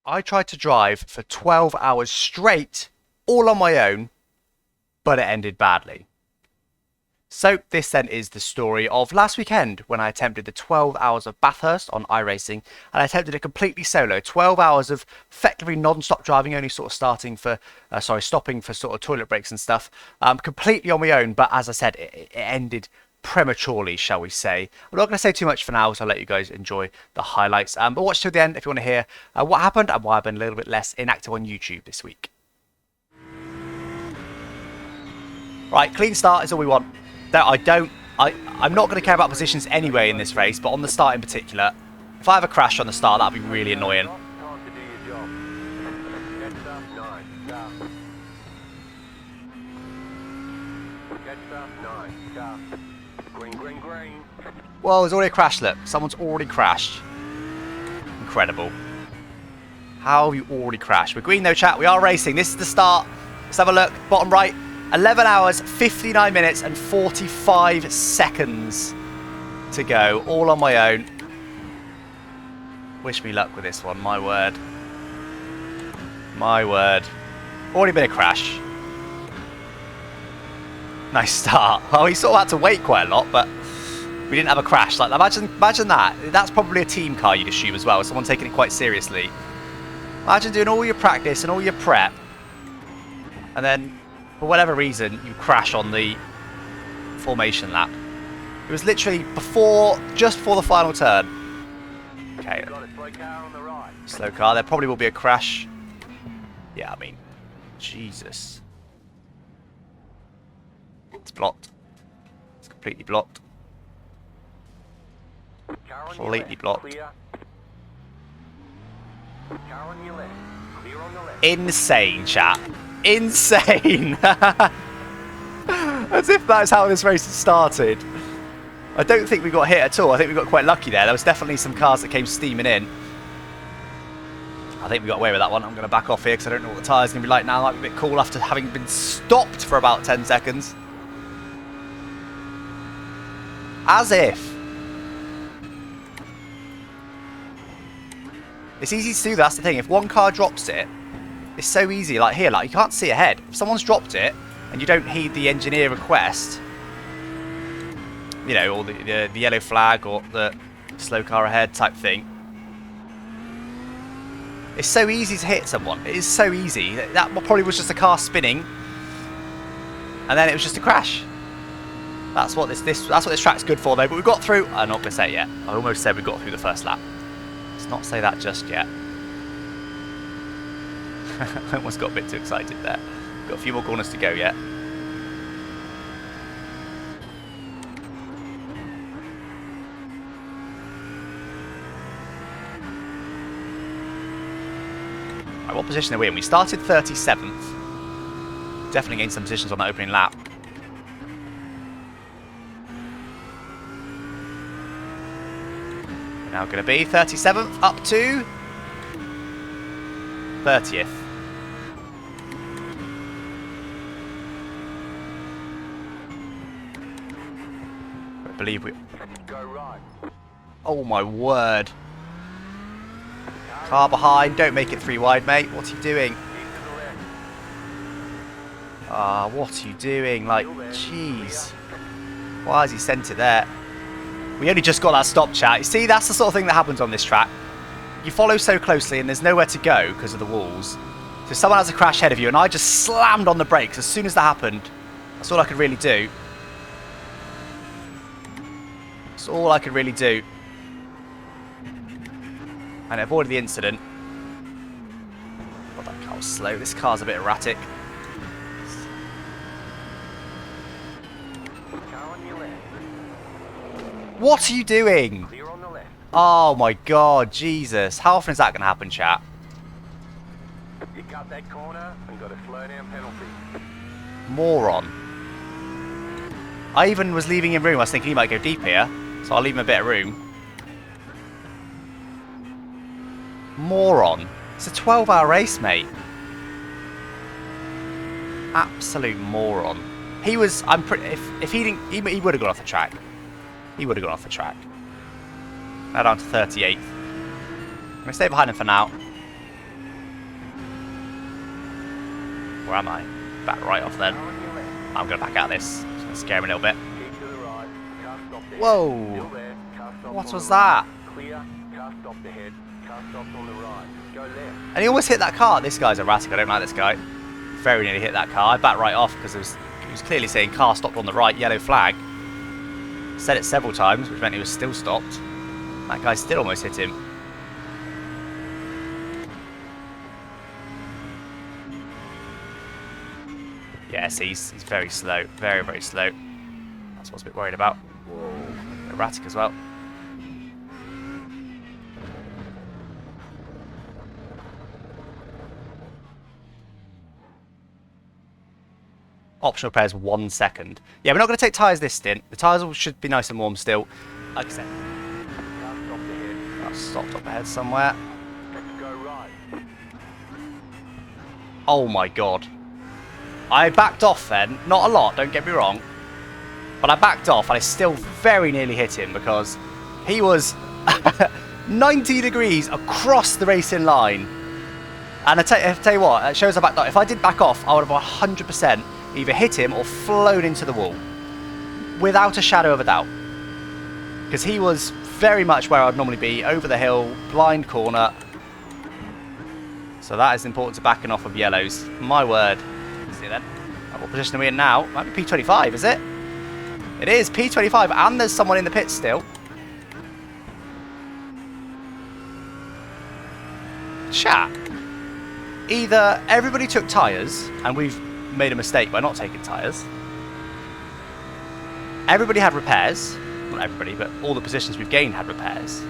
I tried to drive for 12 hours straight, all on my own, but it ended badly. So this then is the story of last weekend when I attempted the 12 hours of Bathurst on iRacing, and I attempted it completely solo. 12 hours of effectively non-stop driving, only sort of stopping for sort of toilet breaks and stuff, completely on my own. But as I said, it ended prematurely, shall we say. I'm not going to say too much for now, so I'll let you guys enjoy the highlights. But watch till the end if you want to hear what happened and why I've been a little bit less inactive on YouTube this week. Right, clean start is all we want. I'm not going to care about positions anyway in this race, but on the start in particular, if I have a crash on the start, that'd be really annoying. Well, there's already a crash, look. Someone's already crashed. Incredible. How have you already crashed? We're green though, chat. We are racing. This is the start. Let's have a look. Bottom right. 11 hours, 59 minutes and 45 seconds to go. All on my own. Wish me luck with this one. My word. My word. Already been a crash. Nice start. Well, we sort of had to wait quite a lot, but we didn't have a crash. Like, imagine that. That's probably a team car, you'd assume, as well. Someone taking it quite seriously. Imagine doing all your practice and all your prep, and then, for whatever reason, you crash on the formation lap. It was literally just before the final turn. Okay. Slow car. There probably will be a crash. Yeah, I mean, Jesus. It's blocked. It's completely blocked. Completely blocked. Insane, chat. Insane. As if that's how this race has started. I don't think we got hit at all. I think we got quite lucky there. There was definitely some cars that came steaming in. I think we got away with that one. I'm going to back off here because I don't know what the tyres are going to be like now. That might be a bit cool after having been stopped for about 10 seconds. As if. It's easy to do, that's the thing. If one car drops it, it's so easy. Like here, like you can't see ahead. If someone's dropped it and you don't heed the engineer request, you know, or the yellow flag or the slow car ahead type thing, it's so easy to hit someone. It is so easy. That probably was just a car spinning, and then it was just a crash. That's what this track's good for, though. But we got through. I'm not gonna say it yet. I almost said we got through the first lap. Let's not say that just yet. I almost got a bit too excited there. Got a few more corners to go yet. Right, what position are we in? We started 37th. Definitely gained some positions on that opening lap. We're now going to be 37th up to 30th. I believe we... Oh my word. Car behind, don't make it 3 wide, mate. What are you doing? Ah, what are you doing? Like, jeez. Why has he sent it there? We only just got that stop, chat. You see, that's the sort of thing that happens on this track. You follow so closely and there's nowhere to go because of the walls. So someone has a crash ahead of you and I just slammed on the brakes as soon as that happened. That's all I could really do. That's all I could really do. And it avoided the incident. God, that car was slow. This car's a bit erratic. What are you doing? Oh my god, Jesus. How often is that going to happen, chat? You cut that corner and got a slow down penalty. Moron. I even was leaving him room. I was thinking he might go deep here, so I'll leave him a bit of room. Moron. It's a 12-hour race, mate. Absolute moron. He was... If he didn't... He would have gone off the track. He would have gone off the track. Now down to 38th. I'm going to stay behind him for now. Where am I? Back right off then. On your left. I'm going to back out this. It's going to scare me a little bit. Keep to the right. Car stopped ahead. Whoa! Still there. Car stopped What on was the right. that? Clear. Car stopped ahead. Car stopped on the right. Go left. And he almost hit that car. This guy's erratic. I don't like this guy. Very nearly hit that car. I backed right off because it was clearly saying car stopped on the right, yellow flag. Said it several times, which meant he was still stopped. That guy still almost hit him. Yes, he's very slow. Very, very slow. That's what I was a bit worried about. Whoa. Erratic as well. Optional repairs 1 second. Yeah, we're not going to take tyres this stint. The tyres should be nice and warm still. Like I said. Car stopped ahead. That's stopped up ahead somewhere. Let's go right. Oh my god. I backed off then. Not a lot, don't get me wrong. But I backed off and I still very nearly hit him because he was 90 degrees across the racing line. And I tell you what, it shows I backed off. If I did back off, I would have 100% either hit him or flown into the wall. Without a shadow of a doubt. Because he was very much where I'd normally be, over the hill, blind corner. So that is important to backing off of yellows. My word. See then. What position are we in now? Might be P25, is it? It is P25, and there's someone in the pits still. Chat. Either everybody took tyres, and we've made a mistake by not taking tyres. Everybody had repairs. Not everybody, but all the positions we've gained had repairs.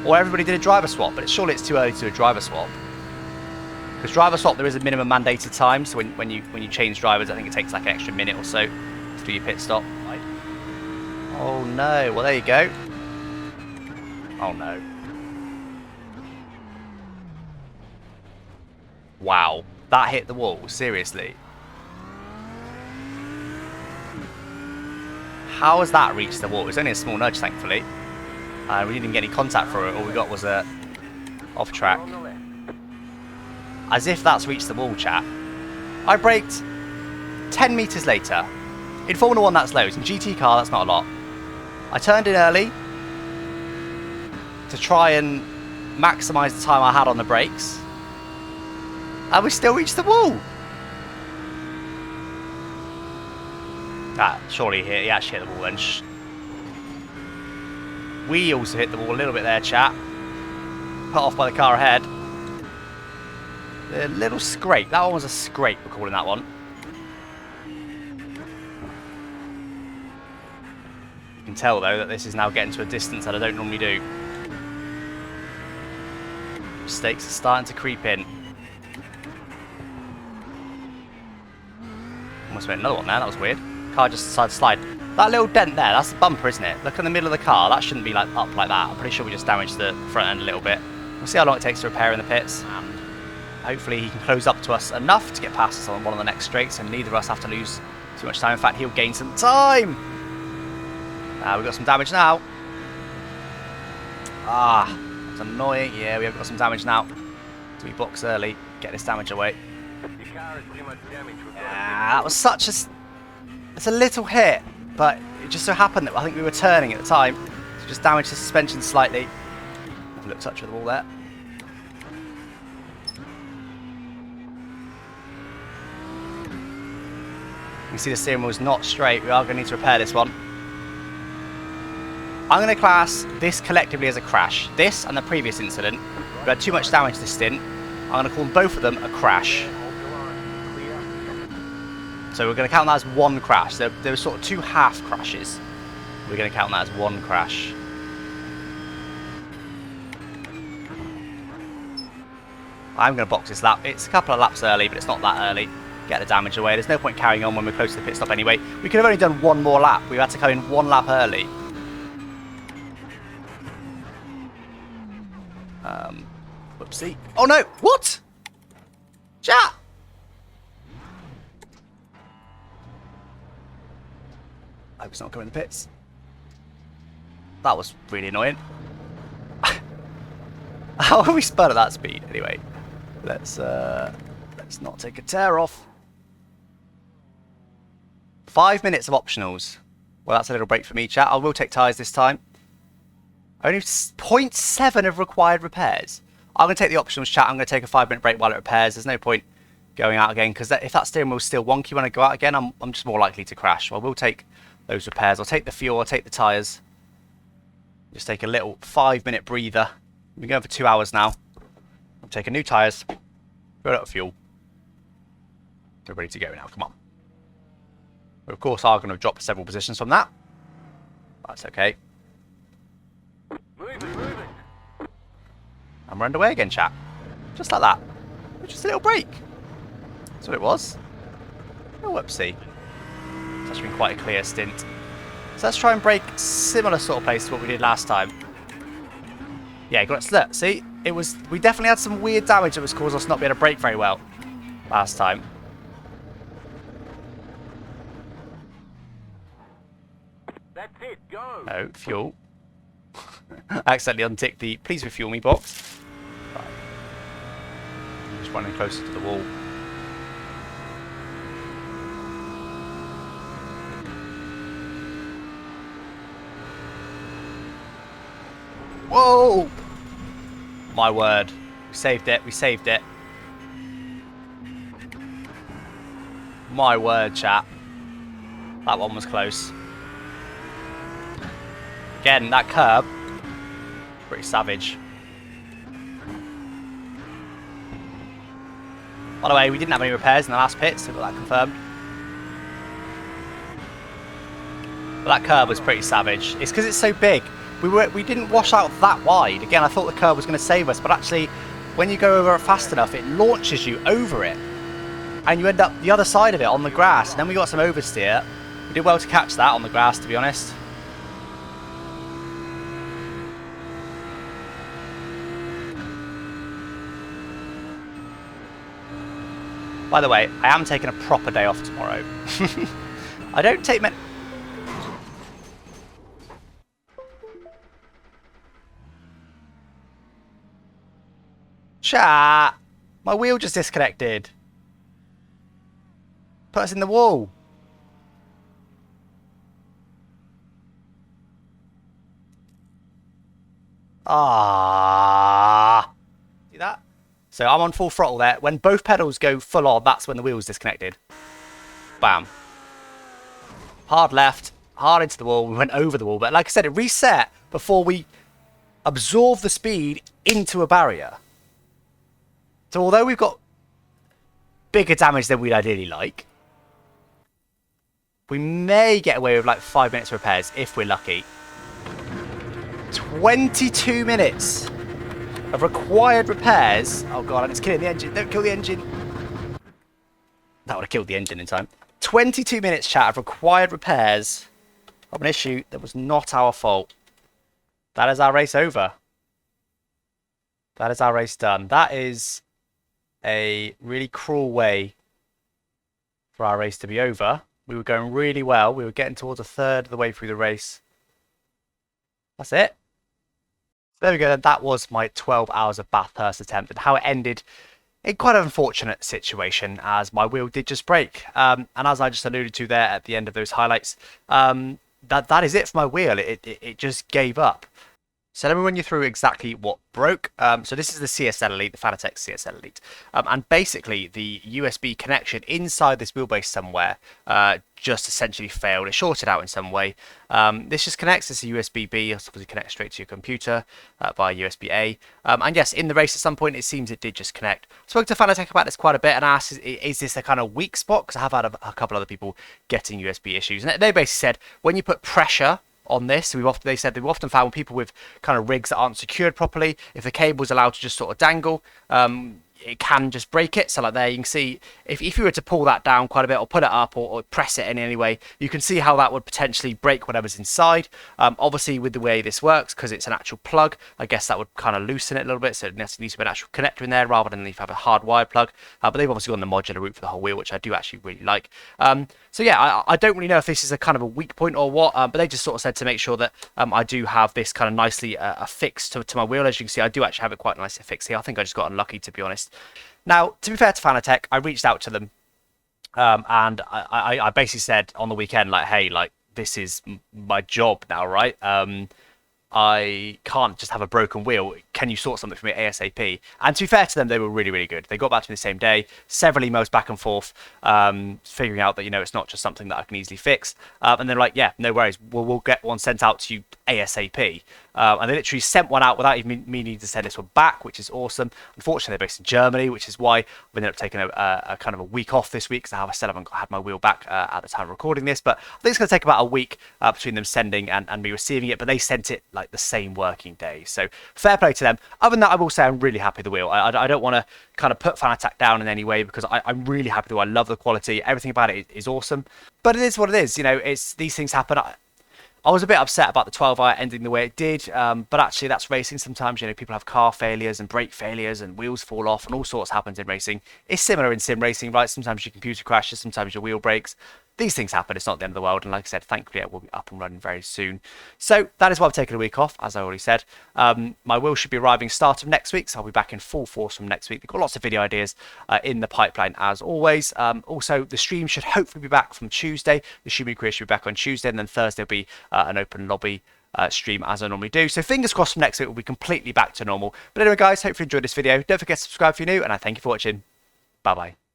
Or everybody did a driver swap, but surely it's too early to do a driver swap. Because driver swap, there is a minimum mandated time, so when you change drivers, I think it takes like an extra minute or so to do your pit stop. Right. Oh no, well there you go. Oh no. Wow, that hit the wall, seriously. How has that reached the wall? It was only a small nudge, thankfully. We didn't get any contact for it, all we got was a off track. On the left. As if that's reached the wall, chat. I braked 10 metres later. In Formula 1 that's loads, in GT car that's not a lot. I turned in early to try and maximise the time I had on the brakes. And we still reached the wall. Surely he actually hit the wall then. We also hit the wall a little bit there, chat. Put off by the car ahead. A little scrape. That one was a scrape, we're calling that one. You can tell, though, that this is now getting to a distance that I don't normally do. Mistakes are starting to creep in. Almost made another one there. That was weird. Car just decided to slide. That little dent there, that's the bumper, isn't it? Look in the middle of the car. That shouldn't be like up like that. I'm pretty sure we just damaged the front end a little bit. We'll see how long it takes to repair in the pits. And hopefully he can close up to us enough to get past us on one of the next straights, and neither of us have to lose too much time. In fact, he'll gain some time. We've got some damage now. That's annoying. Yeah, we have got some damage now. So we box early, get this damage away. Your car is too much damage. That was such a... It's a little hit, but it just so happened that I think we were turning at the time. So just damaged the suspension slightly. Have a look touch with the wall there. You can see the steering wheel is not straight. We are going to need to repair this one. I'm going to class this collectively as a crash. This and the previous incident. We had too much damage this stint. I'm going to call both of them a crash. So we're going to count that as one crash. There were sort of two half crashes. We're going to count that as one crash. I'm going to box this lap. It's a couple of laps early, but it's not that early. Get the damage away. There's no point carrying on when we're close to the pit stop anyway. We could have only done one more lap. We had to come in one lap early. Whoopsie. Oh no! What? Chat! I hope it's not going in the pits. That was really annoying. How are we spun at that speed? Anyway, let's not take a tear off. 5 minutes of optionals. Well, that's a little break for me, chat. I will take tyres this time. Only 0.7 of required repairs. I'm going to take the optionals, chat. I'm going to take a 5-minute break while it repairs. There's no point going out again, because if that steering wheel's still wonky when I go out again, I'm just more likely to crash. So I will take those repairs. I'll take the fuel. I'll take the tyres. Just take a little 5-minute breather. We've been going for 2 hours now. I'm taking new tyres. Fill up fuel. We're ready to go now. Come on. We, of course, are going to drop several positions from that. That's okay. Moving. And we're underway again, chat. Just like that. Just a little break. That's what it was. Oh, whoopsie. It's actually been quite a clear stint. So let's try and break similar sort of pace to what we did last time. Yeah, got it. Look, see? We definitely had some weird damage that was caused us not being able to brake very well last time. That's it, go! No, fuel. I accidentally unticked the please refuel me box. Right. I'm just running closer to the wall. Whoa! My word. We saved it. We saved it. My word, chat. That one was close. Again, that curb. Pretty savage. By the way, we didn't have any repairs in the last pit, so got that confirmed. But that curb was pretty savage. It's because it's so big. We didn't wash out that wide. Again, I thought the curb was going to save us, but actually, when you go over it fast enough, it launches you over it. And you end up the other side of it on the grass. And then we got some oversteer. We did well to catch that on the grass, to be honest. By the way, I am taking a proper day off tomorrow. I don't take many... Chat! My wheel just disconnected. Put us in the wall. Ah! See that? So I'm on full throttle there. When both pedals go full on, that's when the wheel's disconnected. Bam. Hard left, hard into the wall. We went over the wall. But like I said, it reset before we absorbed the speed into a barrier. So although we've got bigger damage than we'd ideally like, we may get away with like 5 minutes of repairs if we're lucky. 22 minutes of required repairs. Oh god, and it's killing the engine. Don't kill the engine. That would have killed the engine in time. 22 minutes, chat, of required repairs of an issue that was not our fault. That is our race over. That is our race done. That is a really cruel way for our race to be over. We were going really well. We were getting towards a third of the way through the race. That's it. So there we go. That was my 12 hours of Bathurst attempt and how it ended in quite an unfortunate situation as my wheel did just break. And as I just alluded to there at the end of those highlights, that is it for my wheel. It just gave up. So let me run you through exactly what broke. So this is the CSL Elite, the Fanatec CSL Elite. And basically the USB connection inside this wheelbase somewhere just essentially failed. It shorted out in some way. This just connects as a USB-B, obviously connects straight to your computer via USB-A. And yes, in the race at some point it seems it did just connect. I spoke to Fanatec about this quite a bit and asked, is this a kind of weak spot? Because I have had a couple other people getting USB issues. And they basically said, when you put pressure on this, they said they've often found people with kind of rigs that aren't secured properly, if the cable's allowed to just sort of dangle, it can just break it. So like there you can see, if you were to pull that down quite a bit or put it up or press it in any way, you can see how that would potentially break whatever's inside. Obviously with the way this works, because it's an actual plug, I guess that would kind of loosen it a little bit, so it needs to be an actual connector in there rather than if you have a hard wired plug. But they've obviously gone the modular route for the whole wheel, which I do actually really like. So yeah, I don't really know if this is a kind of a weak point or what, but they just sort of said to make sure that I do have this kind of nicely affixed to my wheel. As you can see, I do actually have it quite nicely affixed here. I think I just got unlucky, to be honest. Now, to be fair to Fanatec, I reached out to them And I basically said on the weekend, like, hey, like, this is my job now, right? I can't just have a broken wheel. Can you sort something for me ASAP? And to be fair to them, they were really, really good. They got back to me the same day, several emails back and forth, figuring out that, you know, it's not just something that I can easily fix. And they're like, yeah, no worries. We'll get one sent out to you ASAP. And they literally sent one out without even me needing to send this one back, which is awesome. Unfortunately, they're based in Germany, which is why I've ended up taking a kind of a week off this week, because I still haven't had my wheel back at the time of recording this. But I think it's going to take about a week between them sending and me receiving it. But they sent it like the same working day. So fair play to them. Other than that, I will say I'm really happy with the wheel. I don't want to kind of put Fanatec down in any way, because I'm really happy with the wheel. I love the quality. Everything about it is awesome. But it is what it is. You know, these things happen. I was a bit upset about the 12-hour ending the way it did, but actually that's racing. Sometimes, you know, people have car failures and brake failures and wheels fall off and all sorts happens in racing. It's similar in sim racing, right? Sometimes your computer crashes, sometimes your wheel breaks. These things happen. It's not the end of the world. And like I said, thankfully it will be up and running very soon. So that is why I've taken a week off, as I already said. My wheel should be arriving start of next week, so I'll be back in full force from next week. They've got lots of video ideas in the pipeline, as always. Also, the stream should hopefully be back from Tuesday. The streaming career should be back on Tuesday, and then Thursday will be an open lobby stream as I normally do. So fingers crossed from next week we'll be completely back to normal. But anyway, guys, hopefully you enjoyed this video. Don't forget to subscribe if you're new, and I thank you for watching. Bye-bye.